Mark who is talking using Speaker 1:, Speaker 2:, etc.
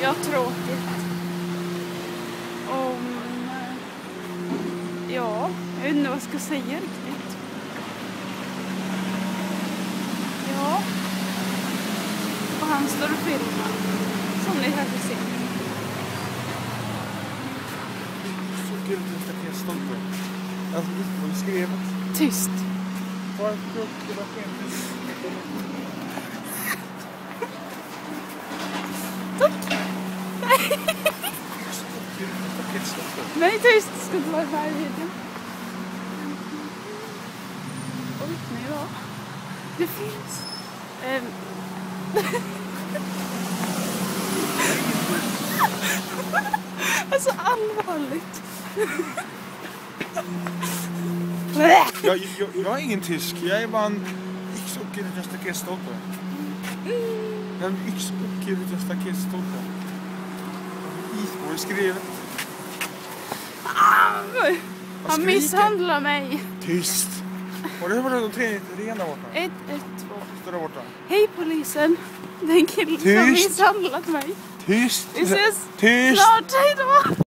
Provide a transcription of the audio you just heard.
Speaker 1: jag tråkigt. Ja, jag vet inte vad jag ska säga riktigt. Ja. Och han står och filmar. Som ni kanske ser.
Speaker 2: Så kul att jag är stolt på. Alltså, de skrev.
Speaker 1: Tyst.
Speaker 2: Var en frukt, det var skämt.
Speaker 1: Nej, tyst. Ska inte vara här i videon. Oj, nej då. Det finns. Alltså allvarligt.
Speaker 2: Jag är ingen tysk. Jag är bara en yxockig staketstolpe. En yxockig staketstolpe. Isborg skrev.
Speaker 1: Han misshandlar mig.
Speaker 2: Tyst. Och det var de tre rena borta.
Speaker 1: 1, 1, 2.
Speaker 2: Står där borta.
Speaker 1: Hej polisen. Den killen som misshandlat mig.
Speaker 2: Tyst.
Speaker 1: Vi ses
Speaker 2: Tyst.
Speaker 1: snart. Hej då.